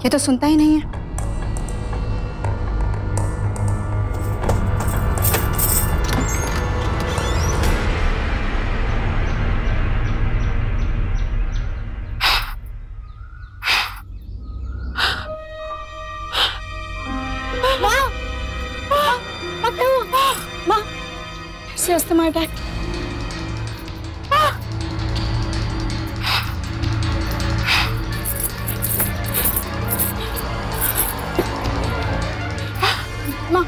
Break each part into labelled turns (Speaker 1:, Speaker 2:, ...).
Speaker 1: ये तो सुनता ही नहीं है। माँ, ऐसे अस्थमा अटैक। माँ,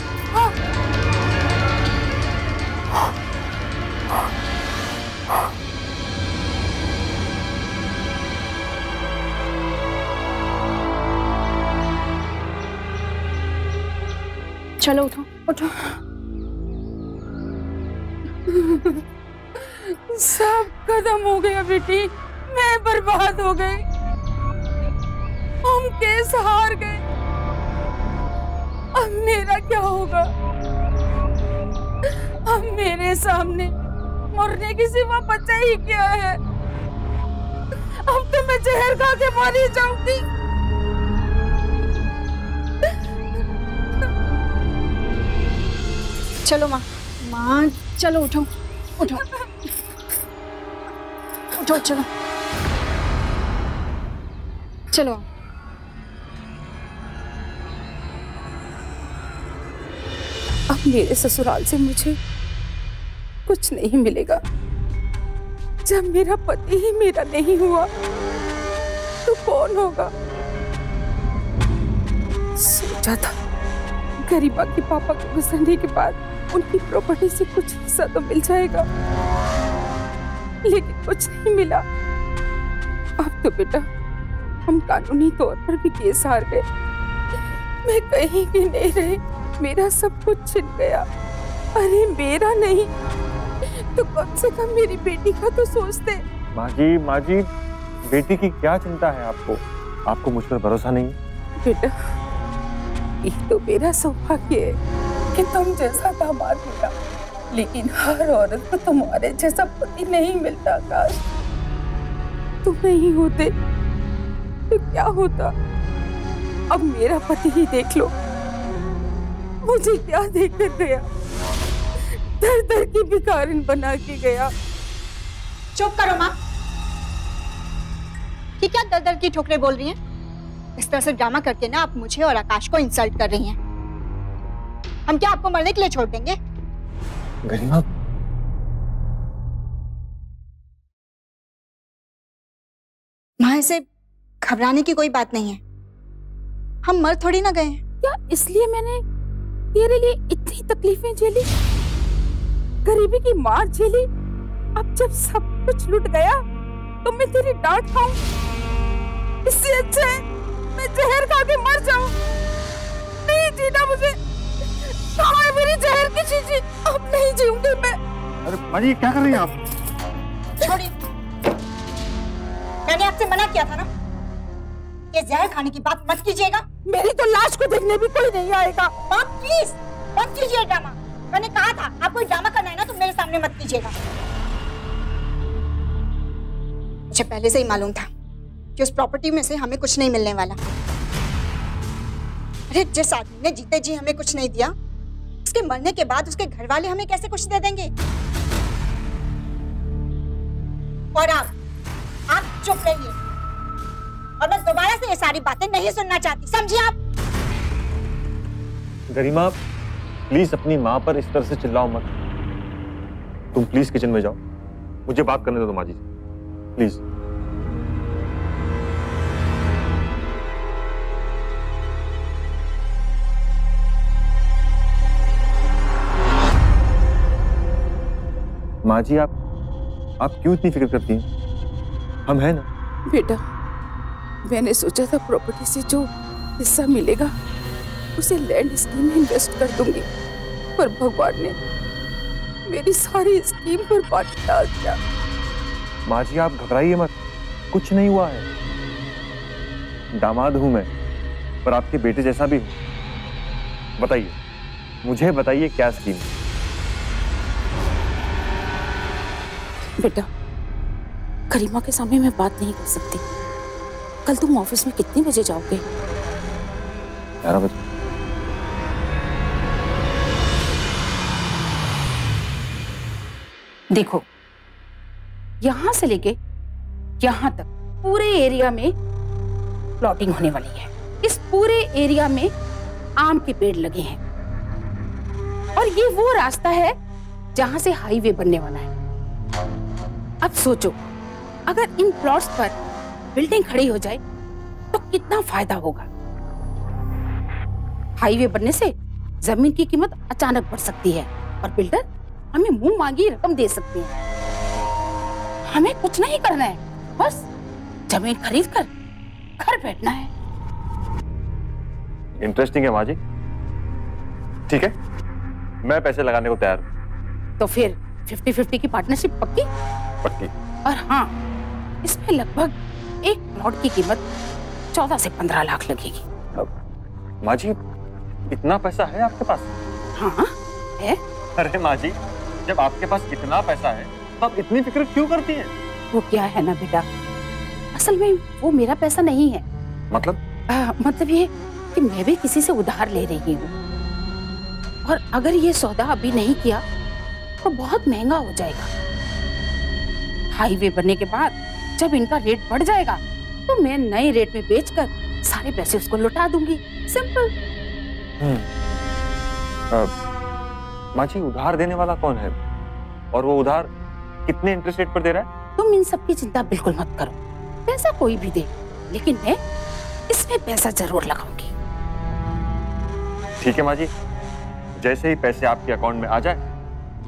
Speaker 1: चलो उठो उठो।
Speaker 2: सब खत्म हो गया बेटी, मैं बर्बाद हो गई, हम केस हार गए। अब मेरा क्या होगा? अब मेरे सामने मरने की सिवा बचा ही क्या है? अब तो मैं जहर खा के मर ही जाऊंगी।
Speaker 1: चलो माँ, माँ चलो उठो उठो उठो, चलो चलो।
Speaker 2: अब मेरे ससुराल से मुझे कुछ नहीं मिलेगा। जब मेरा पति ही मेरा नहीं हुआ तो कौन होगा? सोचा था गरिमा के पापा को गुजरने के बाद उनकी प्रॉपर्टी से कुछ हिस्सा तो मिल जाएगा, लेकिन कुछ नहीं मिला। अब तो बेटा हम कानूनी तौर पर भी केस हार गए, मैं कहीं भी नहीं रही, मेरा सब कुछ छिन गया। अरे मेरा नहीं तो कम से कम मेरी बेटी का तो सोचते।
Speaker 3: माँ जी, बेटी की क्या चिंता है आपको? आपको मुझ पर भरोसा नहीं?
Speaker 2: बेटा ये तो मेरा सौभाग्य है कि तुम जैसा दामाद मिला, लेकिन हर औरत को तुम्हारे जैसा पति नहीं मिलता। काश तुम नहीं होते तो क्या होता? अब मेरा पति ही देख लो, मुझे क्या देकर गया, दर दर की भिखारिन बना के गया।
Speaker 1: चुप करो माँ, ये क्या दर दर की ठोकरें बोल रही हैं? इस तरह से ड्रामा करके ना आप मुझे और आकाश को इंसल्ट कर रही हैं। हम क्या आपको मरने के लिए छोड़ देंगे?
Speaker 3: गरिमा,
Speaker 1: माँ ऐसे घबराने की कोई बात नहीं है, हम मर थोड़ी ना गए हैं।
Speaker 2: क्या इसलिए मैंने तेरे लिए इतनी तकलीफें झेली, गरीबी की मार झेली? अब जब सब कुछ लुट गया तो मैं तेरी डांट खाऊं? इससे अच्छा है मैं जहर खा के मर जाऊं। नहीं जीना मुझे, कहाँ है मेरी जहर की शीशी? अब नहीं जीऊंगी मैं।
Speaker 3: अरे माँ जी क्या कर रही हैं आप?
Speaker 1: छोड़िए, मैंने आपसे मना किया था ना, ये जहर खाने की बात मत कीजिएगा।
Speaker 2: मेरी तो लाश को देखने भी कोई नहीं आएगा।
Speaker 1: माँ प्लीज मत कीजिए ड्रामा, मैंने कहा था आपको ड्रामा करना है ना तो मेरे सामने मत कीजिएगा। मुझे पहले से ही मालूम था कि उस प्रॉपर्टी में से हमें कुछ नहीं मिलने वाला। अरे जिस आदमी ने जीते जी हमें कुछ नहीं दिया, उसके मरने के बाद उसके घर वाले हमें कैसे कुछ दे देंगे? और आप चुप रहिए, और मैं दोबारा से ये सारी बातें नहीं सुनना चाहती, समझिए आप?
Speaker 3: गरिमा प्लीज अपनी माँ पर इस तरह से चिल्लाओ मत। तुम प्लीज किचन में जाओ, मुझे बात करने दो माँ जी से, प्लीज। माँ जी आप क्यों इतनी फिक्र करती हैं? हम हैं ना।
Speaker 2: बेटा मैंने सोचा था प्रॉपर्टी से जो हिस्सा मिलेगा उसे लैंड स्कीम में इन्वेस्ट कर दूंगी, पर भगवान ने मेरी सारी स्कीम पर पानी डाल दिया।
Speaker 3: माँ जी आप घबराइए मत, कुछ नहीं हुआ है। दामाद हूं मैं, पर आपके बेटे जैसा भी हूं। बताइए, मुझे बताइए क्या स्कीम?
Speaker 2: बेटा गरिमा के सामने मैं बात नहीं कर सकती। कल तुम ऑफिस में कितने बजे जाओगे?
Speaker 3: 11 बजे।
Speaker 2: देखो, यहां से लेके यहां तक पूरे एरिया में प्लॉटिंग होने वाली है। इस पूरे एरिया में आम के पेड़ लगे हैं और ये वो रास्ता है जहां से हाईवे बनने वाला है। अब सोचो, अगर इन प्लॉट्स पर बिल्डिंग खड़ी हो जाए तो कितना फायदा होगा। हाईवे बनने से जमीन की कीमत अचानक बढ़ सकती है और बिल्डर हमें मुंह मांगी रकम दे सकते हैं। हमें कुछ नहीं करना है, बस जमीन खरीद कर घर बैठना है।
Speaker 3: इंटरेस्टिंग है माँ जी। ठीक है, मैं पैसे लगाने को तैयार हूँ।
Speaker 2: तो फिर 50-50 की पार्टनरशिप पक्की?
Speaker 3: पक्की।
Speaker 2: और हाँ, इसमें लगभग एक प्लॉट की कीमत 14 से 15 लाख लगेगी।
Speaker 3: माँ जी, इतना पैसा है आपके पास?
Speaker 2: हाँ है।
Speaker 3: अरे माँ जी, जब आपके पास इतना पैसा है तो आप इतनी फिक्र क्यों करती हैं?
Speaker 2: वो क्या है ना बेटा, असल में वो मेरा पैसा नहीं है।
Speaker 3: मतलब?
Speaker 2: मतलब ये कि मैं भी किसी से उधार ले रही हूँ और अगर ये सौदा अभी नहीं किया तो बहुत महंगा हो जाएगा। हाईवे बनने के बाद जब इनका रेट बढ़ जाएगा तो मैं नए रेट में बेचकर सारे पैसे उसको लौटा दूंगी। सिंपल।
Speaker 3: माँ जी, उधार देने वाला कौन है और वो उधार कितने इंटरेस्ट रेट पर दे रहा है?
Speaker 2: तुम इन सब की चिंता बिल्कुल मत करो, पैसा कोई भी दे, लेकिन मैं इसमें पैसा जरूर लगाऊंगी।
Speaker 3: ठीक है माँ जी, जैसे ही पैसे आपके अकाउंट में आ जाए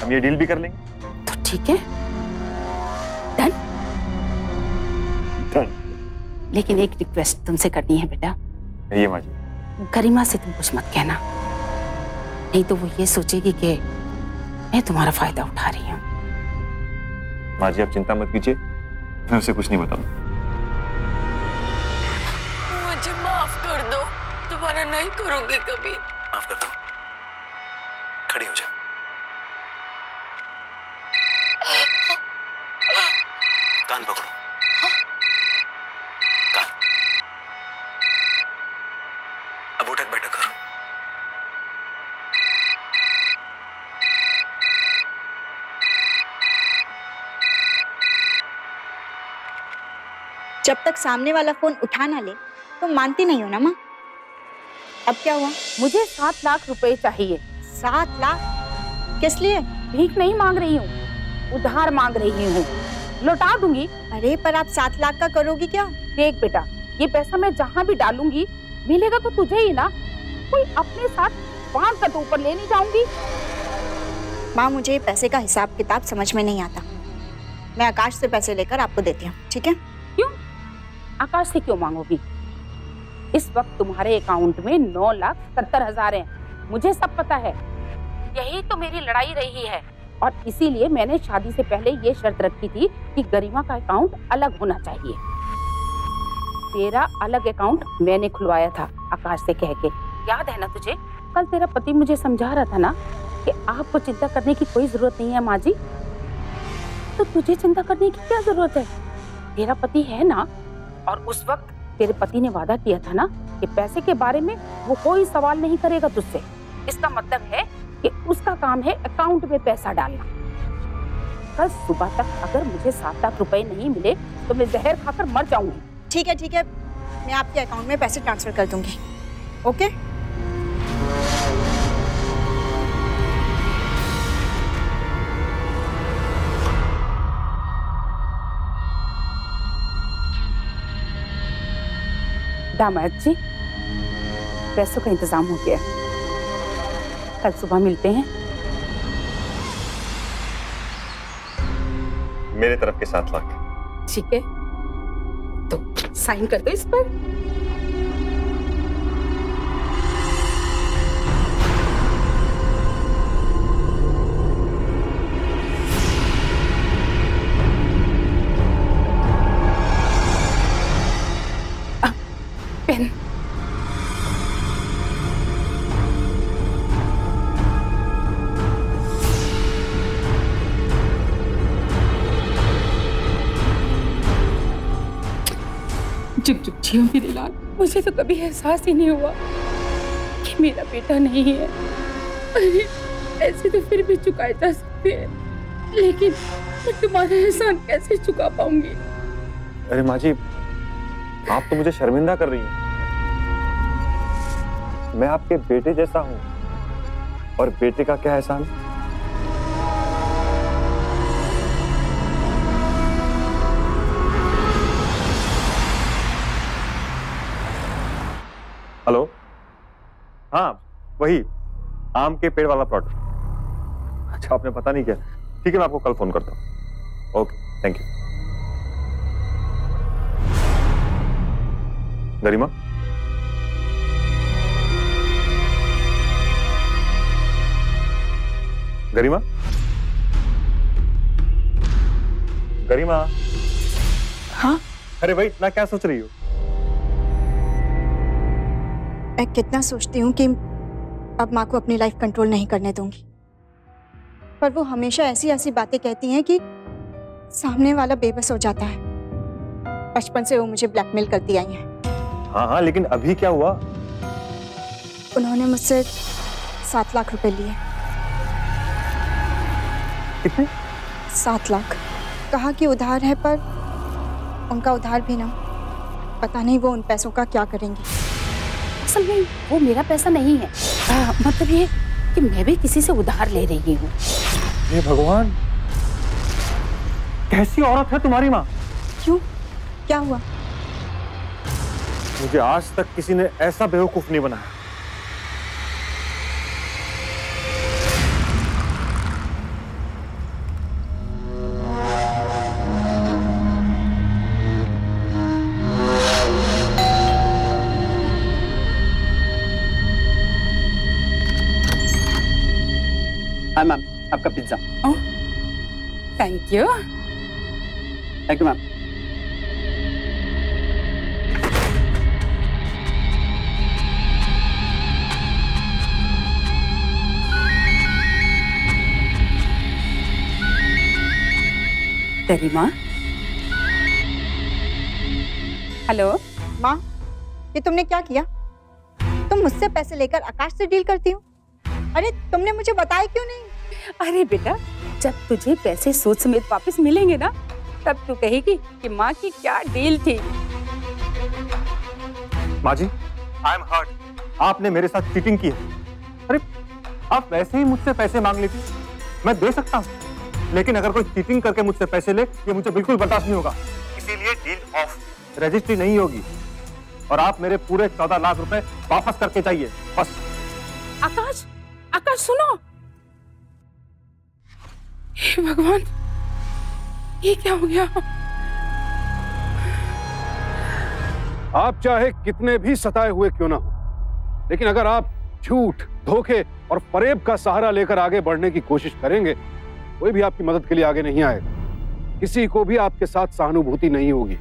Speaker 3: हम ये डील भी कर लेंगे।
Speaker 2: तो ठीक है, डन।
Speaker 3: डन।
Speaker 2: लेकिन एक रिक्वेस्ट तुमसे करनी है बेटा।
Speaker 3: ये माँ जी।
Speaker 2: गरिमा से तुम कुछ मत कहना, नहीं तो वो ये सोचेगी कि मैं तुम्हारा फायदा उठा रही हूँ।
Speaker 3: माँ जी, आप चिंता मत कीजिए, मैं उसे कुछ नहीं बताऊंगा।
Speaker 4: मुझे माफ कर दो, दोबारा नहीं करोगे कभी।
Speaker 5: माफ कर दो, खड़ी हो जा। कान पकड़ो, कान। अब उठक बैठक करो।
Speaker 1: जब तक सामने वाला फोन उठा ना ले तुम मानती नहीं हो ना माँ। अब क्या हुआ?
Speaker 2: मुझे 7 लाख रुपए चाहिए।
Speaker 1: 7 लाख? किस लिए?
Speaker 2: भीख नहीं मांग रही हूँ, उधार मांग रही हूँ, लौटा दूंगी।
Speaker 1: अरे पर आप 7 लाख का करोगी क्या?
Speaker 2: देख बेटा, ये पैसा मैं जहाँ भी डालूंगी मिलेगा तो तुझे ही ना, कोई अपने साथ बांध कर तो ऊपर ले नहीं जाऊंगी।
Speaker 1: माँ, मुझे पैसे का हिसाब किताब समझ में नहीं आता। मैं आकाश से पैसे लेकर आपको देती हूँ, ठीक है?
Speaker 2: क्यों? आकाश से क्यों मांगोगी? इस वक्त तुम्हारे अकाउंट में 9,70,000 है, मुझे सब पता है। यही तो मेरी लड़ाई रही है और इसीलिए मैंने शादी से पहले ये शर्त रखी थी कि गरिमा का अकाउंट अलग होना चाहिए। तेरा अलग अकाउंट मैंने खुलवाया था आकाश से कह के, याद है ना तुझे? कल तेरा पति मुझे समझा रहा था ना कि आपको चिंता करने की कोई जरूरत नहीं है माँ जी। तो तुझे चिंता करने की क्या जरूरत है? तेरा पति है ना, और उस वक्त तेरे पति ने वादा किया था ना कि पैसे के बारे में वो कोई सवाल नहीं करेगा तुझसे। इसका मतलब है कि उसका काम है अकाउंट में पैसा डालना। कल सुबह तक अगर मुझे 7 लाख रुपए नहीं मिले तो मैं जहर खाकर मर जाऊंगी।
Speaker 1: ठीक है ठीक है, मैं आपके अकाउंट में पैसे ट्रांसफर कर दूंगी। ओके?
Speaker 2: दामाद जी, पैसों का इंतजाम हो गया, कल सुबह मिलते हैं।
Speaker 3: मेरे तरफ के 7 लाख।
Speaker 2: ठीक है, तो साइन कर दो इस पर। पेन। चुप चुप जियो मेरे लाल, मुझे तो कभी एहसास ही नहीं हुआ मेरा बेटा नहीं है। अरे ऐसे तो फिर भी चुकाए जा सकते हैं, लेकिन मैं तुम्हारा एहसान कैसे चुका पाऊंगी?
Speaker 3: अरे माँ जी, आप तो मुझे शर्मिंदा कर रही हैं। मैं आपके बेटे जैसा हूं, और बेटे का क्या एहसान? हेलो, हाँ वही आम के पेड़ वाला प्लॉट। अच्छा, आपने पता नहीं किया। ठीक है, मैं आपको कल फोन करता हूँ। Okay, thank you. Garima, Garima, Garima.
Speaker 1: हाँ?
Speaker 3: अरे भाई, इतना क्या सोच रही हो?
Speaker 1: मैं कितना सोचती हूँ कि अब माँ को अपनी लाइफ कंट्रोल नहीं करने दूंगी, पर वो हमेशा ऐसी ऐसी बातें कहती हैं कि सामने वाला बेबस हो जाता है। बचपन से वो मुझे ब्लैकमेल करती आई हैं।
Speaker 3: हाँ हाँ, लेकिन अभी क्या हुआ?
Speaker 1: उन्होंने मुझसे 7 लाख रुपए लिए।
Speaker 3: कितने?
Speaker 1: 7 लाख। कहा कि उधार है, पर उनका उधार भी ना, पता नहीं वो उन पैसों का क्या करेंगी।
Speaker 2: असल में वो मेरा पैसा नहीं है, मतलब ये कि मैं भी किसी से उधार ले रही हूँ।
Speaker 3: हे भगवान, कैसी औरत है तुम्हारी माँ?
Speaker 1: क्यों, क्या हुआ?
Speaker 3: मुझे आज तक किसी ने ऐसा बेवकूफ नहीं बनाया।
Speaker 6: हाँ मैम, आपका pizza.
Speaker 2: Thank you.
Speaker 6: Thank you ma'am.
Speaker 2: Garima, hello.
Speaker 1: माँ, ये तुमने क्या किया? तुम मुझसे पैसे लेकर आकाश से डील करती हो? अरे तुमने मुझे बताया क्यों नहीं?
Speaker 2: अरे बेटा, जब तुझे पैसे सूद समेत वापस मिलेंगे ना, तब तू कहेगी कि माँ की क्या डील थी।
Speaker 3: माँ जी, आई एम हर्ट। आपने मेरे साथ चीटिंग की है। अरे आप वैसे ही मुझसे पैसे मांग लेती, मैं दे सकता हूँ, लेकिन अगर कोई चीटिंग करके मुझसे पैसे ले, ये मुझे बिल्कुल बर्दाश्त नहीं होगा। इसीलिए डील ऑफ, रजिस्ट्री नहीं होगी, और आप मेरे पूरे 14 लाख रुपए वापस करके चाहिए, बस।
Speaker 2: आकाश, आकाश सुनो। हे भगवान, ये क्या हो गया?
Speaker 7: आप चाहे कितने भी सताए हुए क्यों ना हो, लेकिन अगर आप झूठ, धोखे और फरेब का सहारा लेकर आगे बढ़ने की कोशिश करेंगे, कोई भी आपकी मदद के लिए आगे नहीं आएगा। किसी को भी आपके साथ सहानुभूति नहीं होगी।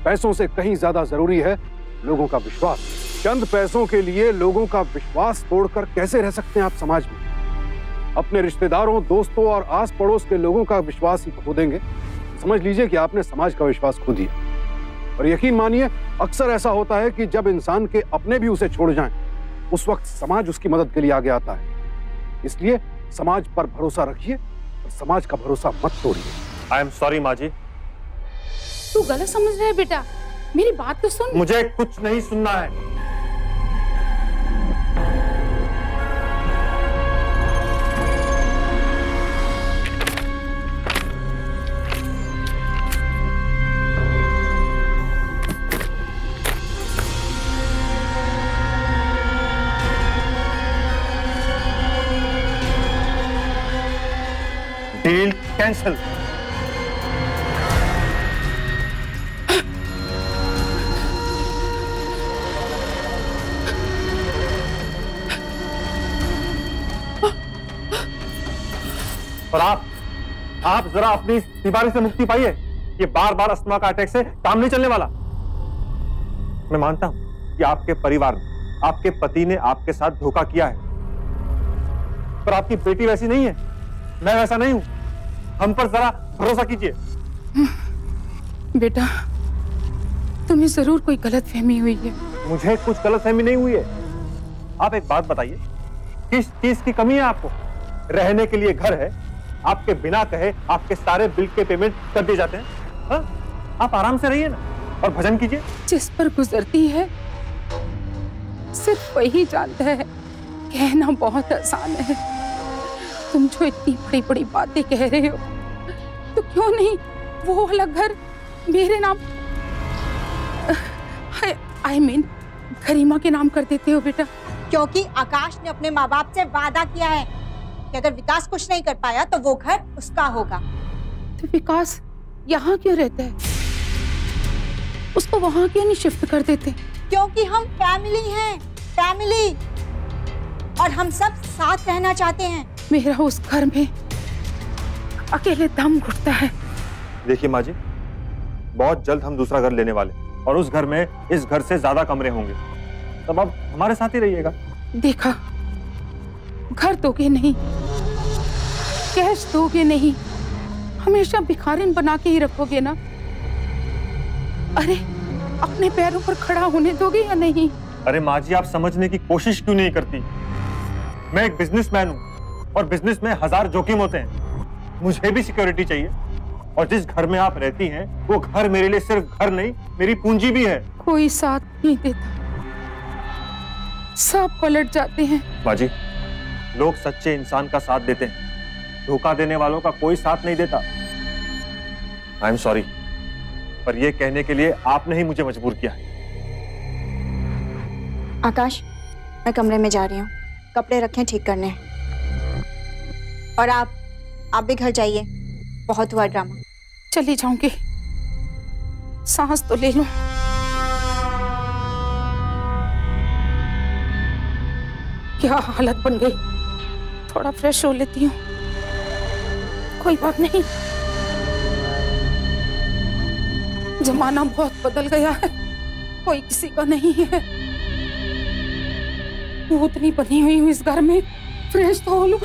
Speaker 7: पैसों से कहीं ज्यादा जरूरी है लोगों का विश्वास। चंद पैसों के लिए लोगों का विश्वास तोड़कर कैसे रह सकते हैं आप समाज में? अपने रिश्तेदारों, दोस्तों और आस पड़ोस के लोगों का विश्वास ही खो देंगे, समझ लीजिए कि आपने समाज का विश्वास खो दिया। और यकीन मानिए, अक्सर ऐसा होता है कि जब इंसान के अपने भी उसे छोड़ जाएं, उस वक्त समाज उसकी मदद के लिए आगे आता है। इसलिए समाज पर भरोसा रखिए और समाज का भरोसा मत तोड़िए।
Speaker 3: आई एम सॉरी माँ जी।
Speaker 2: तू गलत समझ रहा है बेटा, मेरी बात तो सुन।
Speaker 3: मुझे कुछ नहीं सुनना है। Deal cancel. और आप जरा अपनी बीमारी से मुक्ति पाइए। ये बार बार अस्थमा का अटैक से काम नहीं चलने वाला। मैं मानता हूं कि आपके परिवार ने, आपके पति ने आपके साथ धोखा किया है, पर आपकी बेटी वैसी नहीं है, मैं वैसा नहीं हूं। हम पर जरा भरोसा कीजिए।
Speaker 2: बेटा, तुम्हें जरूर कोई गलतफहमी हुई है।
Speaker 3: मुझे कुछ गलतफहमी नहीं हुई है। आप एक बात बताइए, किस चीज की कमी है आपको? रहने के लिए घर है, आपके बिना कहे आपके सारे बिल के पेमेंट कर दिए जाते हैं। हाँ? आप आराम से रहिए ना और भजन कीजिए।
Speaker 2: जिस पर गुजरती है सिर्फ वही जानता है। कहना बहुत आसान है, तुम जो इतनी बड़ी बड़ी बातें कह रहे हो, तो क्यों नहीं वो वाला घर मेरे नाम, I mean, गरिमा के नाम कर देते हो बेटा?
Speaker 1: क्योंकि आकाश ने अपने माँ बाप से वादा किया है कि अगर विकास कुछ नहीं कर पाया तो वो घर उसका होगा।
Speaker 2: तो विकास यहाँ क्यों रहता है? उसको वहाँ क्यों नहीं शिफ्ट कर देते?
Speaker 1: क्योंकि हम फैमिली हैं, फैमिली, और हम सब साथ रहना चाहते हैं।
Speaker 2: मेरा उस घर में अकेले दम घुटता है।
Speaker 3: देखिए माँ जी, बहुत जल्द हम दूसरा घर लेने वाले, और उस घर में इस घर से ज्यादा कमरे होंगे, तब आप हमारे साथ ही रहिएगा।
Speaker 2: देखा, घर दोगे नहीं, कैश दोगे नहीं, हमेशा भिखारिन बना के ही रखोगे ना? अरे अपने पैरों पर खड़ा होने दोगे या नहीं?
Speaker 3: अरे माँ जी, आप समझने की कोशिश क्यों नहीं करती? मैं एक बिजनेसमैन हूँ और बिजनेस में 1000 जोखिम होते हैं। मुझे भी सिक्योरिटी चाहिए, और जिस घर में आप रहती हैं वो घर मेरे लिए सिर्फ घर नहीं, मेरी पूंजी भी है।
Speaker 2: कोई साथ नहीं देता, सब पलट जाते हैं।
Speaker 3: माँ जी, लोग सच्चे इंसान का साथ देते हैं, धोखा देने वालों का कोई साथ नहीं देता। आई एम सॉरी, पर यह कहने के लिए आपने ही मुझे मजबूर किया है।
Speaker 1: आकाश, मैं कमरे में जा रही हूँ, कपड़े रखें ठीक करने हैं। और आप भी घर जाइए, बहुत हुआ ड्रामा।
Speaker 2: चली जाऊंगी, सांस तो ले लूं। क्या हालत बन गई, थोड़ा फ्रेश हो लेती हूँ। कोई बात नहीं, जमाना बहुत बदल गया है, कोई किसी का नहीं है। भूतनी बनी हुई हूँ इस घर में, फ्रेश तो हो लूं।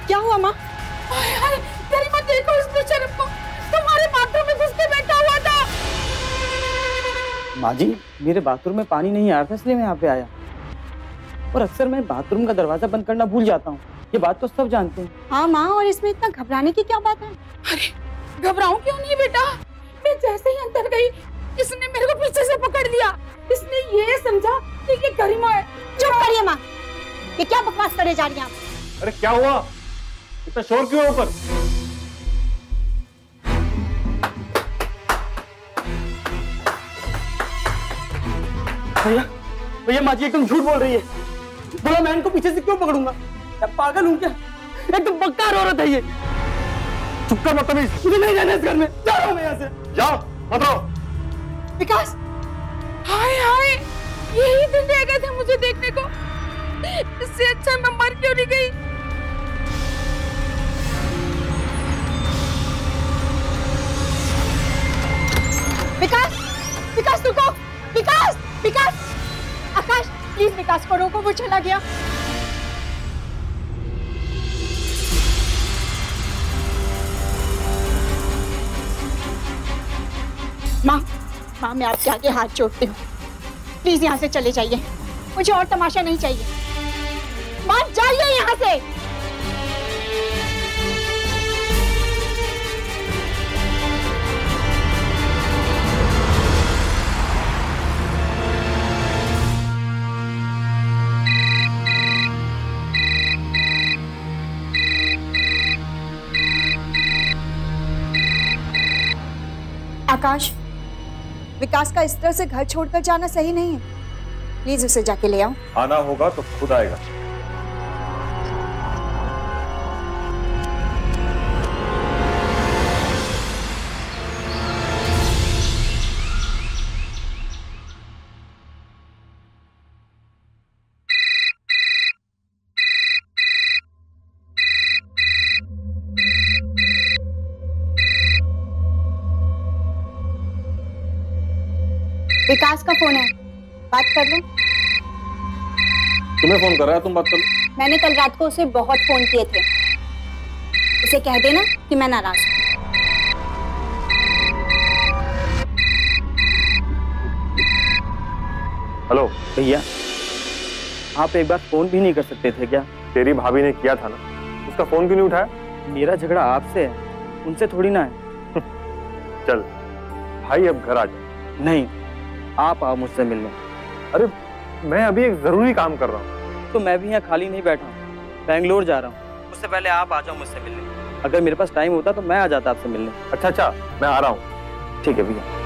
Speaker 1: क्या हुआ माँ?
Speaker 2: गरिमा, देखो इस बेचारे को, तुम्हारे बाथरूम में घुस के बैठा हुआ था।
Speaker 6: माँ जी, मेरे बाथरूम में पानी नहीं आ रहा था, इसलिए मैं यहाँ पे आया। और अक्सर मैं बाथरूम का दरवाजा बंद करना भूल जाता हूँ, ये बात तो सब जानते हैं।
Speaker 1: हाँ माँ, और इसमें इतना घबराने की क्या बात है?
Speaker 2: अरे घबराऊं क्यों नहीं बेटा, मैं जैसे ही अंदर गई इसने मेरे को पीछे से पकड़ लिया। इसने ये समझा कि ये गरिमा है।
Speaker 1: चुप करिए माँ, ये क्या बकवास करे जा रही हैं आप?
Speaker 3: अरे क्या हुआ, इतना शोर क्यों है ऊपर?
Speaker 6: भैया, भैया माँ जी एकदम झूठ बोल रही है। बोला मैं इनको पीछे से क्यों पकड़ूंगा? क्या पागल हूँ क्या? एकदम बक्कार औरत है ये।
Speaker 3: चुप कर बदतमीज,
Speaker 6: मुझे नहीं रहना इस घर में, जा रहा हूँ मैं यहाँ से।
Speaker 3: जाओ, मत रहो।
Speaker 1: विकास,
Speaker 2: हाय हाय, यही दिन रह गए थे मुझे देखने को, इससे अच्छा मैं मर क्यों नहीं गई।
Speaker 1: विकास, विकास रुको, विकास, विकास, आकाश प्लीज विकास को रोको, वो चला गया। माँ, माँ मैं आपके आगे हाथ जोड़ती हूँ, प्लीज यहाँ से चले जाइए, मुझे और तमाशा नहीं चाहिए। माँ जाइए यहाँ से। आकाश, विकास का इस तरह से घर छोड़कर जाना सही नहीं है, प्लीज उसे जाके ले आओ।
Speaker 3: आना होगा तो खुद आएगा।
Speaker 1: विकास का फोन है, बात कर लो।
Speaker 3: तुम्हें फोन कर रहा है, तुम बात कर लो।
Speaker 1: मैंने कल रात को उसे बहुत फोन किए थे, उसे कह देना कि मैं नाराज हूँ।
Speaker 3: हेलो
Speaker 6: भैया, आप एक बार फोन भी नहीं कर सकते थे क्या?
Speaker 3: तेरी भाभी ने किया था ना, उसका फोन क्यों नहीं उठाया?
Speaker 6: मेरा झगड़ा आपसे है, उनसे थोड़ी ना है।
Speaker 3: चल भाई अब घर आ जा।
Speaker 6: नहीं, आप आओ मुझसे मिलने।
Speaker 3: अरे मैं अभी एक जरूरी काम कर रहा हूँ।
Speaker 6: तो मैं भी यहाँ खाली नहीं बैठा हूँ, बैंगलोर जा रहा हूँ। उससे पहले आप आ जाओ मुझसे मिलने। अगर मेरे पास टाइम होता तो मैं आ जाता आपसे मिलने।
Speaker 3: अच्छा मैं आ रहा हूँ।
Speaker 6: ठीक है भैया।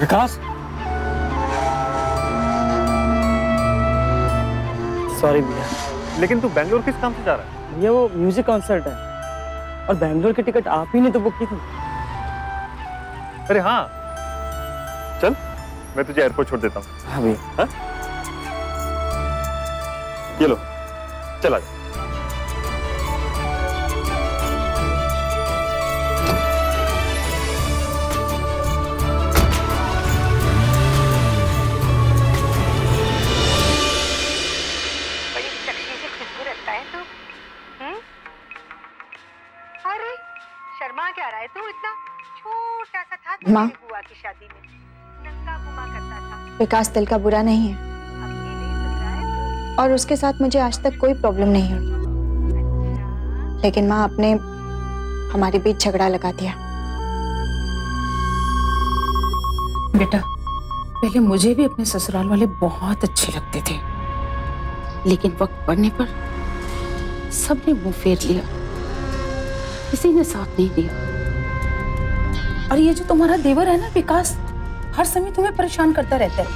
Speaker 3: विकास,
Speaker 6: सॉरी भैया।
Speaker 3: लेकिन तू बैंगलोर किस काम से जा रहा है?
Speaker 6: भैया वो म्यूजिक कॉन्सर्ट है और बैंगलोर की टिकट आप ही ने तो बुक की थी।
Speaker 3: अरे हाँ, चल मैं तुझे एयरपोर्ट छोड़ देता हूँ।
Speaker 6: हाँ भैया।
Speaker 3: हाँ? ये लो, चला जा।
Speaker 1: माँ,
Speaker 8: बुआ की शादी में नंगा घुमा करता था।
Speaker 1: विकास दिल का बुरा नहीं है
Speaker 8: अब ये नहीं सुन रहा है तू?
Speaker 1: और उसके साथ मुझे आज तक कोई प्रॉब्लम नहीं हुई। लेकिन माँ, आपने हमारे बीच झगड़ा लगा दिया।
Speaker 2: बेटा, पहले मुझे भी अपने ससुराल वाले बहुत अच्छे लगते थे, लेकिन वक्त पड़ने पर सबने मुंह फेर लिया, किसी ने साथ नहीं दिया। और ये जो तुम्हारा देवर है ना विकास, हर समय तुम्हें परेशान करता रहता है।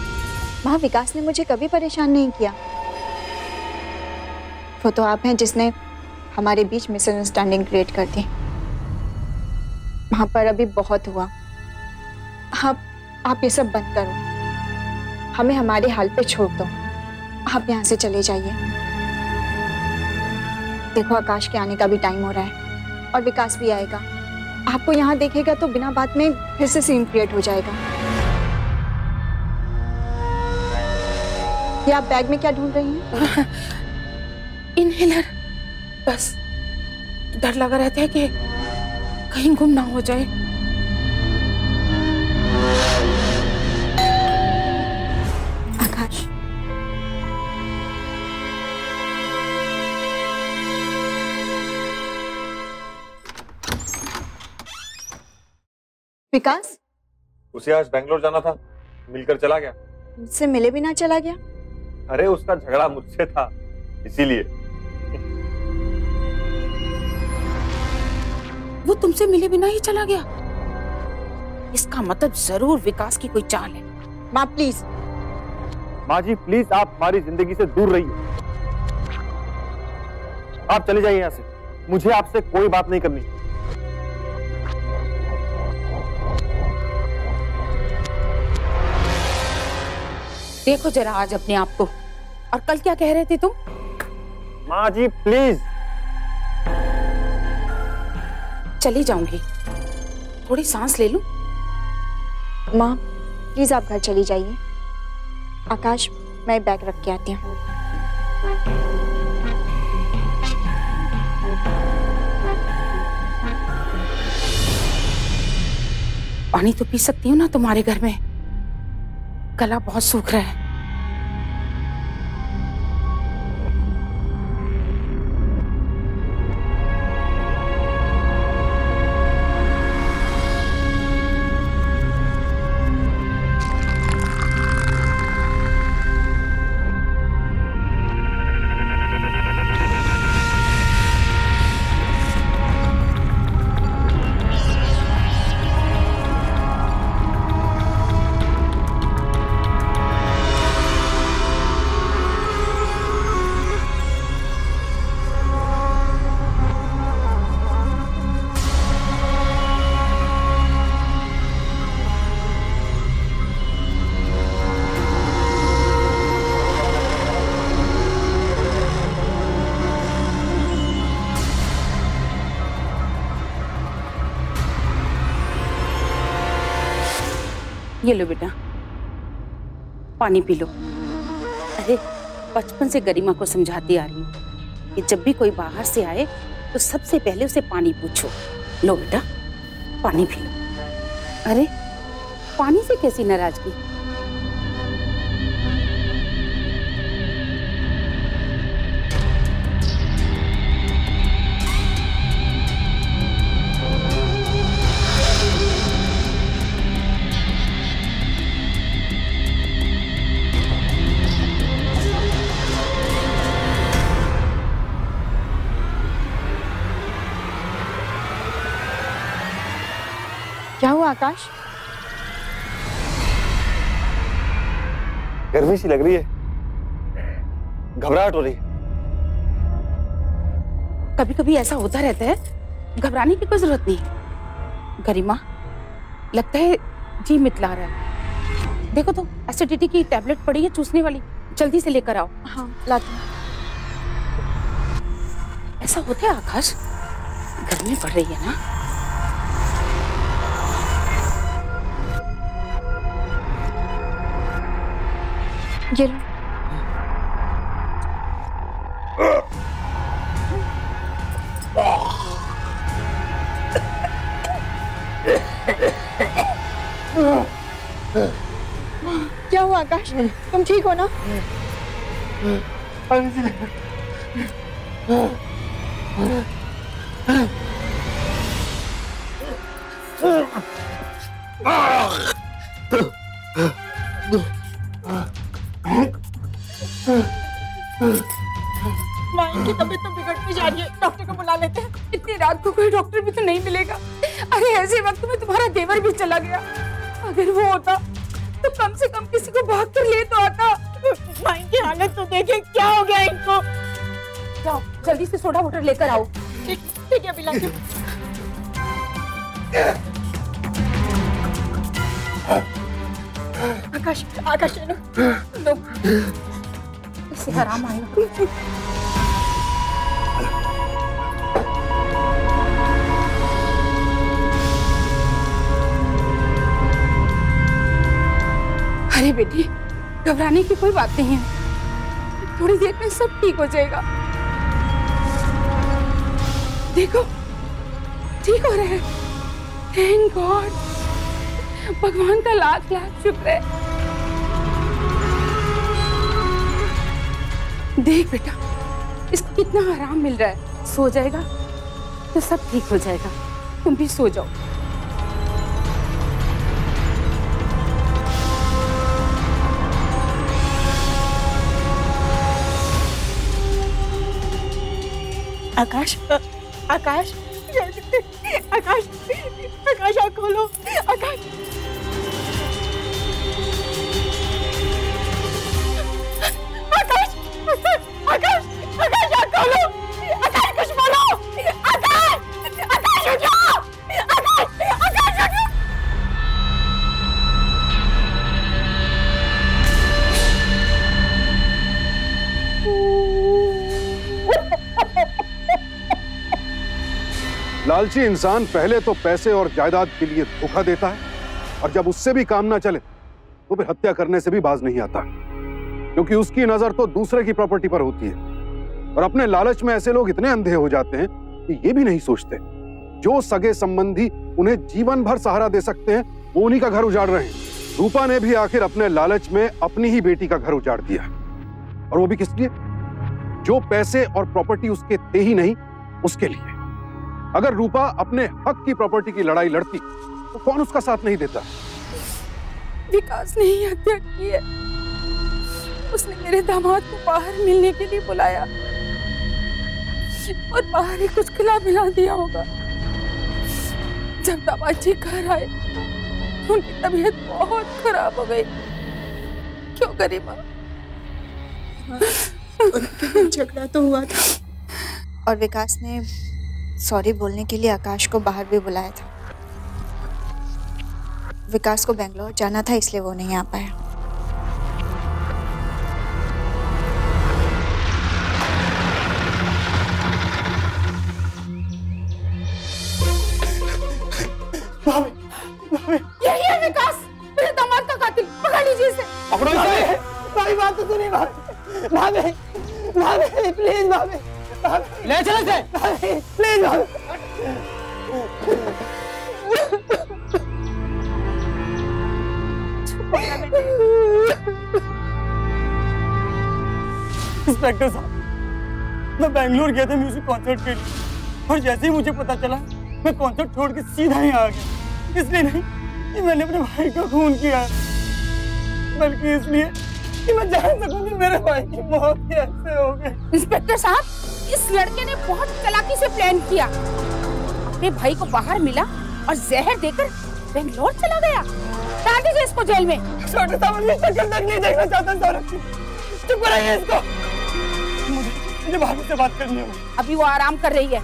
Speaker 1: माँ, विकास ने मुझे कभी परेशान नहीं किया। वो तो आप हैं जिसने हमारे बीच मिसअंडरस्टैंडिंग क्रिएट कर दी। वहां पर अभी बहुत हुआ। आप ये सब बंद करो, हमें हमारे हाल पे छोड़ दो। आप यहाँ से चले जाइए। देखो, आकाश के आने का भी टाइम हो रहा है और विकास भी आएगा। आपको यहाँ देखेगा तो बिना बात में फिर से सीन क्रिएट हो जाएगा। ये आप बैग में क्या ढूंढ रही हैं?
Speaker 2: इनहेलर। बस डर लगा रहता है कि कहीं गुम ना हो जाए।
Speaker 1: आकाश, विकास
Speaker 3: उसे आज बैंगलोर जाना था, मिलकर चला गया।
Speaker 1: मुझसे मिले बिना चला गया?
Speaker 3: अरे उसका झगड़ा मुझसे था, इसीलिए।
Speaker 2: वो तुमसे मिले बिना ही चला गया? इसका मतलब जरूर विकास की कोई चाल है।
Speaker 1: माँ प्लीज।
Speaker 3: माँ जी प्लीज, आप हमारी जिंदगी से दूर रहिए। आप चले जाइए यहाँ से, मुझे आपसे कोई बात नहीं करनी।
Speaker 2: देखो जरा आज अपने आप को। और कल क्या कह रहे थे तुम?
Speaker 3: माँ जी प्लीज।
Speaker 2: चली जाऊंगी, थोड़ी सांस ले लूं।
Speaker 1: माँ प्लीज आप घर चली जाइए। आकाश, मैं बैग रख के आती हूँ।
Speaker 2: पानी तो पी सकती हूँ ना तुम्हारे घर में? गला बहुत सूख रहा है। ये लो बेटा, पानी पी लो। अरे बचपन से गरिमा को समझाती आ रही हूँ कि जब भी कोई बाहर से आए तो सबसे पहले उसे पानी पूछो। लो बेटा, पानी पी लो। अरे पानी से कैसी नाराजगी?
Speaker 1: क्या हुआ आकाश?
Speaker 3: गर्मी सी लग रही है, घबराहट हो रही है।
Speaker 2: कभी कभी ऐसा होता रहता है, घबराने की कोई जरूरत नहीं। गरिमा, लगता है जी मितला रहा है। देखो तो एसिडिटी की टैबलेट पड़ी है चूसने वाली, जल्दी से लेकर आओ।
Speaker 1: हाँ लाती हूँ।
Speaker 2: ऐसा होता है आकाश, गर्मी पड़ रही है ना।
Speaker 1: ये लो। क्या हुआ आकाश? तुम ठीक हो ना?
Speaker 2: माँ की तबीयत तो बिगड़ती जा रही है, डॉक्टर को बुला लेते हैं। इतनी रात को कोई डॉक्टर भी तो नहीं मिलेगा। अरे ऐसे वक्त में तुम्हारा देवर भी चला गया, अगर वो होता तो कम से कम किसी को भाग कर ले तो आता। माँ की हालत तो देखे, क्या हो गया इनको। जाओ जल्दी से सोडा वाटर लेकर आओ। ठीक है, अभी लाती हूँ। आकाश, आकाश लो, इससे आराम आएगा। अरे बेटी, घबराने की कोई बात नहीं है, थोड़ी देर में सब ठीक हो जाएगा। देखो ठीक हो रहा है, थैंक गॉड, भगवान का लाख लाख शुक्र है। देख बेटा, इसको कितना आराम मिल रहा है, सो जाएगा तो सब ठीक हो जाएगा। तुम भी सो जाओ।
Speaker 1: आकाश, आकाश, आकाश, आकाश आँख खोलो। आकाश, आकाश, आकाश, आकाश आँख खोलो। आकाश कुछ बोलो। आकाश, आकाश उठ जाओ। आकाश, आकाश उठ जाओ।
Speaker 7: लालची इंसान पहले तो पैसे और जायदाद के लिए धोखा देता है, और जब उससे भी काम ना चले तो फिर हत्या करने से भी बाज नहीं आता, क्योंकि उसकी नजर तो दूसरे की प्रॉपर्टी पर होती है। और अपने लालच में ऐसे लोग इतने अंधे हो जाते हैं कि ये भी नहीं सोचते जो सगे संबंधी उन्हें जीवन भर सहारा दे सकते हैं वो उन्हीं का घर उजाड़ रहे हैं। रूपा ने भी आखिर अपने लालच में अपनी ही बेटी का घर उजाड़ दिया, और वो भी किस लिए? जो पैसे और प्रॉपर्टी उसके थे ही नहीं, उसके लिए। अगर रूपा अपने हक की प्रॉपर्टी की लड़ाई लड़ती तो कौन उसका साथ नहीं देता?
Speaker 2: विकास ने ही हत्या की है। उसने मेरे दामाद को बाहर मिलने के लिए बुलाया और बाहर ही कुछ खिला मिला दिया होगा। जब दामाद जी घर आए उनकी तबीयत बहुत खराब हो गई। क्यों गरिमा?
Speaker 1: झगड़ा तो हुआ था, और विकास ने सॉरी बोलने के लिए आकाश को बाहर भी बुलाया था। विकास को बेंगलोर जाना था, इसलिए वो नहीं आ पाया।
Speaker 2: यही है विकास, मेरे दामाद
Speaker 6: ले चलो इसे। प्लीज इंस्पेक्टर साहब, मैं बेंगलोर गया था म्यूजिक कॉन्सर्ट के लिए और जैसे ही मुझे पता चला मैं कॉन्सर्ट छोड़ के सीधा यहाँ आ गया। इसलिए नहीं कि मैंने अपने भाई का खून किया, बल्कि इसलिए कि मैं जान सकूं कि मेरे भाई की मौत कैसे हो गई।
Speaker 2: इंस्पेक्टर साहब, इस लड़के ने बहुत चालाकी से प्लान किया। अपने भाई को बाहर मिला और जहर देकर बेंगलोर चला गया। डाल दीजिए इसको जेल में।
Speaker 6: इंस्पेक्टर साहब, मैं शक्ल तक नहीं देखना चाहता सौरभ। चुप कराइए इसको। मुझे भाभी से बात करनी होगी।
Speaker 2: अभी वो आराम कर रही है,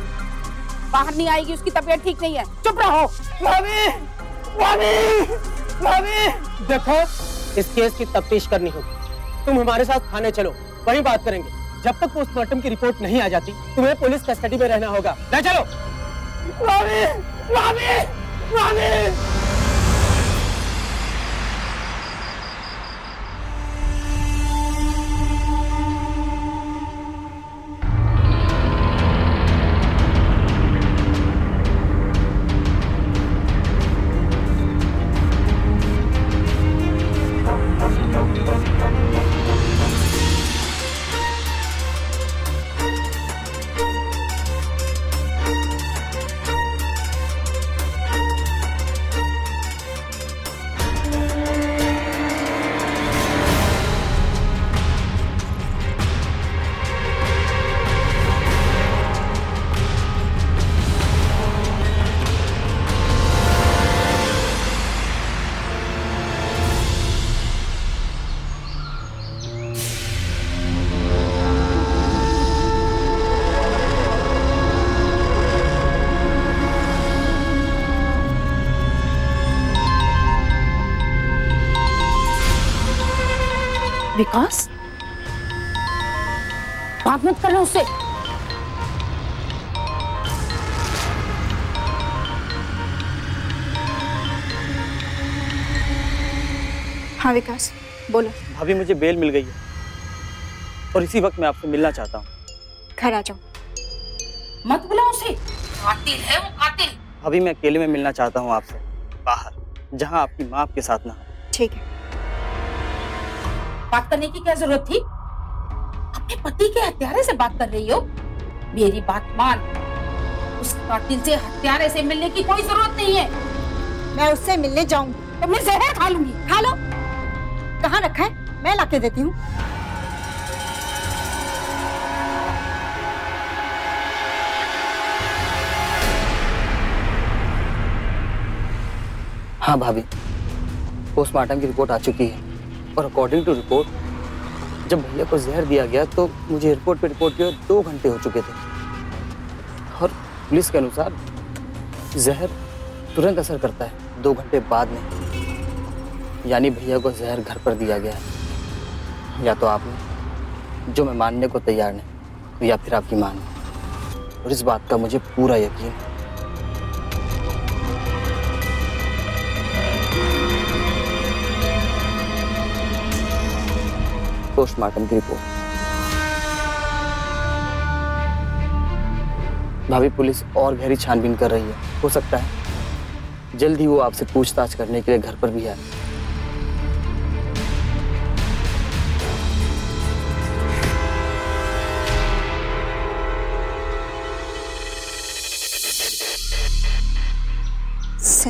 Speaker 2: बाहर नहीं आएगी, उसकी तबीयत ठीक नहीं है। चुप रहो।
Speaker 6: भाभी, भाभी, भाभी। देखो, इस केस की तफ्तीश करनी होगी। तुम हमारे साथ थाने चलो, वहीं बात करेंगे। जब तक पोस्टमार्टम की रिपोर्ट नहीं आ जाती तुम्हें पुलिस कस्टडी में रहना होगा। ले चलो। भाभी, भाभी, भाभी।
Speaker 2: विकास, बात मत करना उससे।
Speaker 1: हाँ विकास, बोलो।
Speaker 6: भाभी, मुझे बेल मिल गई है और इसी वक्त मैं आपसे मिलना चाहता हूँ।
Speaker 1: घर आ जाओ।
Speaker 2: मत बुलाओ उसे, कातिल है वो, कातिल।
Speaker 6: भाभी, मैं अकेले में मिलना चाहता हूँ आपसे, बाहर, जहाँ आपकी माँ आपके साथ ना हो।
Speaker 1: ठीक है।
Speaker 2: बात करने की क्या जरूरत थी? अपने पति के हत्यारे से बात कर रही हो? मेरी बात मान, उस कातिल से, हत्यारे से मिलने की कोई जरूरत नहीं है।
Speaker 1: मैं उससे मिलने जाऊंगी
Speaker 2: तो मैं जहर खा लूंगी।
Speaker 1: खा लो। कहाँ रखा है? मैं लाके देती हूँ।
Speaker 6: हाँ भाभी, पोस्टमार्टम की रिपोर्ट आ चुकी है और अकॉर्डिंग टू रिपोर्ट जब भैया को जहर दिया गया तो मुझे एयरपोर्ट पे रिपोर्ट किए 2 घंटे हो चुके थे और पुलिस के अनुसार जहर तुरंत असर करता है 2 घंटे बाद में। यानी भैया को जहर घर पर दिया गया है, या तो आपने, जो मैं मानने को तैयार नहीं, या फिर आपकी मां ने। और इस बात का मुझे पूरा यकीन है। पोस्टमार्टम की रिपोर्ट। भाभी, पुलिस और गहरी छानबीन कर रही है। हो सकता है जल्द ही वो आपसे पूछताछ करने के लिए घर पर भी आए।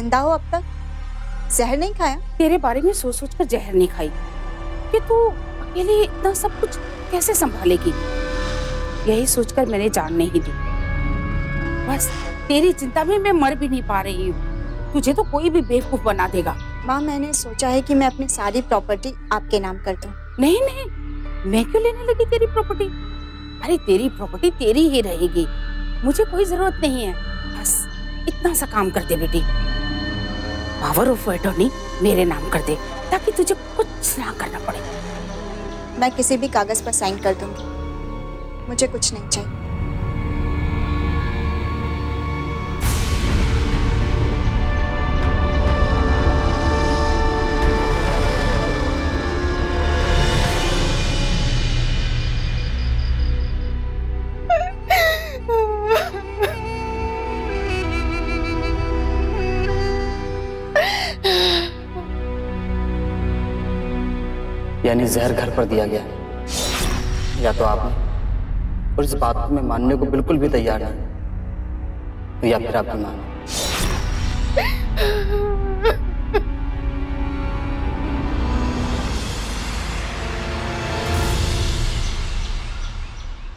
Speaker 1: जिंदा हो अब तक? जहर नहीं खाया?
Speaker 2: तेरे बारे में सोच सोच कर जहर नहीं खाई कि तू अकेले इतना सब कुछ कैसे संभालेगी। यही सोचकर मैंने जान नहीं दी। बस तेरी चिंता में मैं मर भी नहीं पा रही हूँ। तुझे तो कोई भी बेवकूफ बना देगा।
Speaker 1: माँ, मैंने सोचा है कि मैं अपनी सारी प्रॉपर्टी आपके नाम कर दूं।
Speaker 2: नहीं नहीं, मैं क्यों लेने लगी तेरी प्रॉपर्टी? अरे तेरी प्रॉपर्टी तेरी ही रहेगी, मुझे कोई जरूरत नहीं है। बस इतना सा काम कर दे बेटी, पावर ऑफ अटॉर्नी मेरे नाम कर दे ताकि तुझे कुछ ना करना पड़े।
Speaker 1: मैं किसी भी कागज पर साइन कर दूंगी, मुझे कुछ नहीं चाहिए।
Speaker 6: यानी जहर घर पर दिया गया है। या तो आपने, और इस बात को मैं मानने को बिल्कुल भी तैयार नहीं, तो या फिर आपकी मां।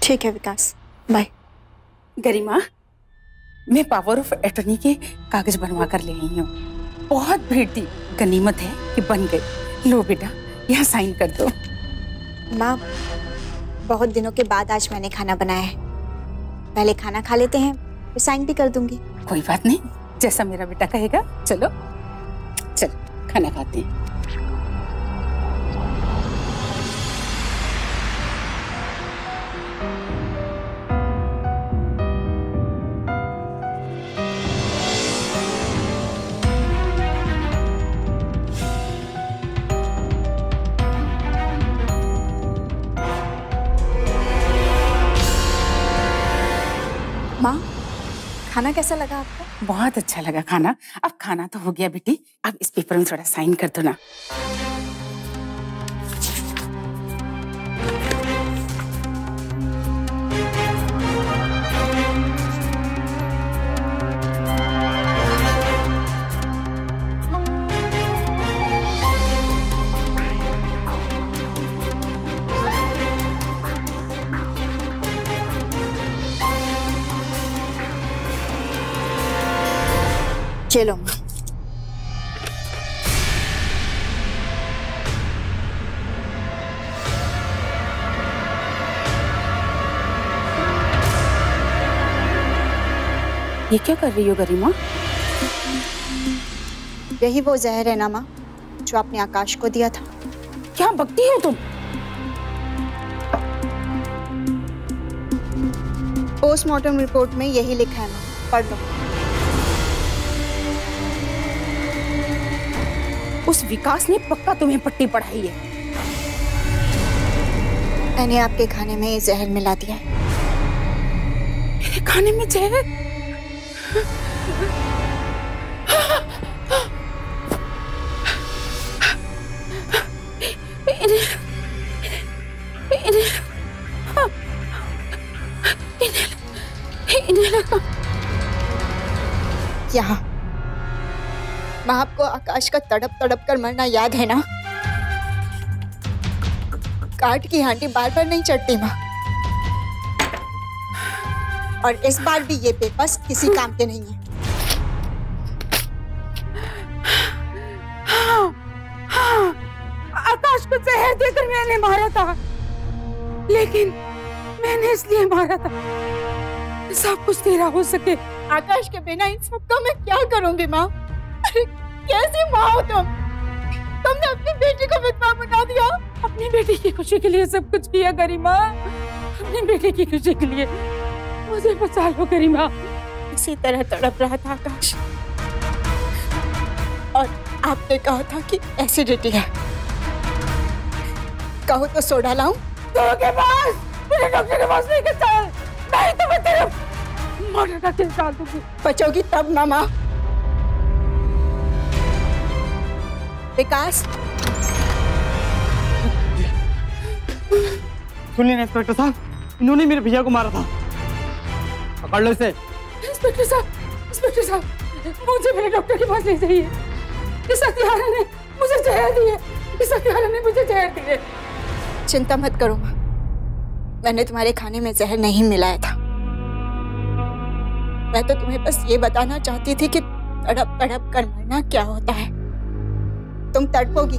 Speaker 1: ठीक है विकास, बाय।
Speaker 2: गरिमा, मैं पावर ऑफ अटॉर्नी के कागज बनवा कर ले आई हूँ। बहुत भीड़ थी, गनीमत है कि बन गई। लो बेटा, यहाँ साइन कर दो।
Speaker 1: माँ, बहुत दिनों के बाद आज मैंने खाना बनाया है। पहले खाना खा लेते हैं, फिर साइन भी कर दूंगी।
Speaker 2: कोई बात नहीं, जैसा मेरा बेटा कहेगा। चलो चलो खाना खाते हैं।
Speaker 1: माँ, खाना कैसा लगा आपको?
Speaker 2: बहुत अच्छा लगा खाना। अब खाना तो हो गया बेटी, अब इस पेपर में थोड़ा साइन कर दो ना।
Speaker 1: चलो।
Speaker 2: ये क्या कर रही हो गरिमा?
Speaker 1: यही वो जहर है ना माँ, जो आपने आकाश को दिया था।
Speaker 2: क्या बकती हो तुम?
Speaker 1: पोस्टमार्टम रिपोर्ट में यही लिखा है माँ, पढ़ लो।
Speaker 2: उस विकास ने पक्का तुम्हें पट्टी पढ़ाई है।
Speaker 1: मैंने आपके खाने में ये जहर मिला दिया है।
Speaker 2: मेरे खाने में जहर?
Speaker 1: यहाँ माँ, आपको आकाश का तड़प तड़प कर मरना याद है ना? काट की हांडी बार बार नहीं चढ़ती माँ। और इस बार भी ये पेपर्स किसी काम के नहीं है।
Speaker 2: आकाश को जहर देकर मैंने मारा था, लेकिन मैंने इसलिए मारा था सब कुछ तेरा हो सके।
Speaker 1: आकाश के बिना इन सबका मैं क्या करूंगी माँ? अरे कैसी माँ हो तुम? तुमने अपनी बेटी को विधवा बना दिया।
Speaker 2: अपनी बेटी की खुशी के लिए सब कुछ किया गरिमा, अपनी बेटी की खुशी के लिए। मुझे बचा लो गरिमा।
Speaker 1: इसी तरह तड़प रहा था आकाश, और आपने कहा था कि एसिडिटी है। कहो तो सोडा लाऊं?
Speaker 2: के पास, मुझे डॉक्टर के पास लेकर चल, नहीं तो मैं तेरे मर्डर का केस डाल दूंगी।
Speaker 1: बचोगी तब ना माँ। विकास,
Speaker 6: सुनिए इंस्पेक्टर साहब, इन्होंने मेरे भैया को मारा था। पकड़ लो इसे।
Speaker 2: इंस्पेक्टर साहब, मुझे मेरे डॉक्टर के पास ले जाइए। इस हत्यारा ने मुझे जहर दी है, इस हत्यारा ने मुझे जहर दी है।
Speaker 1: चिंता मत करो माँ, मैंने तुम्हारे खाने में जहर नहीं मिलाया था। मैं तो तुम्हें बस ये बताना चाहती थी कि तड़प तड़प कर मरना क्या होता है। तुम तड़पोगी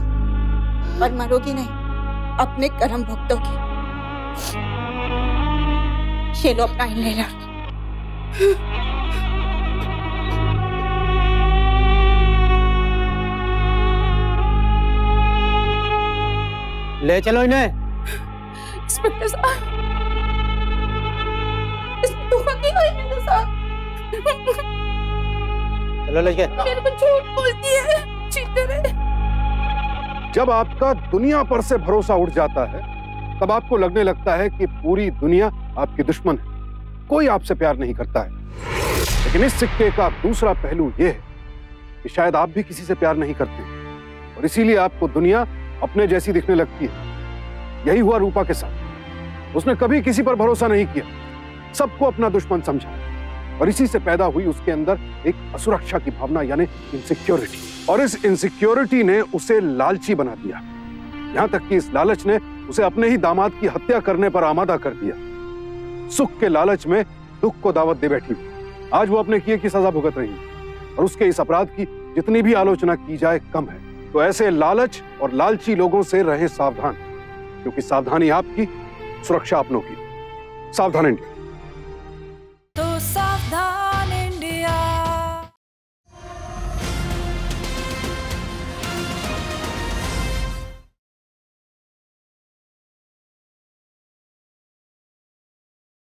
Speaker 1: और मरोगी नहीं, अपने कर्म भुगतोगी। ये लो अपना इनहेलर।
Speaker 6: ले चलो इन्हें।
Speaker 2: इंस्पेक्टर साहब, इसमें धोखा किया है मेरे साथ।
Speaker 6: चलो लेके।
Speaker 2: मेरे को झूठ बोलती है, चीटर है।
Speaker 7: जब आपका दुनिया पर से भरोसा उठ जाता है, तब आपको लगने लगता है कि पूरी दुनिया आपकी दुश्मन है, कोई आपसे प्यार नहीं करता है। लेकिन इस सिक्के का दूसरा पहलू यह है कि शायद आप भी किसी से प्यार नहीं करते, और इसीलिए आपको दुनिया अपने जैसी दिखने लगती है। यही हुआ रूपा के साथ। उसने कभी किसी पर भरोसा नहीं किया, सबको अपना दुश्मन समझा, और इसी से पैदा हुई उसके अंदर एक असुरक्षा की भावना, यानी इनसिक्योरिटी। और इस इनसिक्योरिटी ने उसे लालची बना दिया, यहां तक कि इस लालच ने उसे अपने ही दामाद की हत्या करने पर आमादा कर दिया। सुख के लालच में दुख को दावत दे बैठी। आज वो अपने किए की सजा भुगत रही है, और उसके इस अपराध की जितनी भी आलोचना की जाए कम है। तो ऐसे लालच और लालची लोगों से रहें सावधान, क्योंकि सावधानी आपकी, सुरक्षा अपनों की। सावधान इंडिया।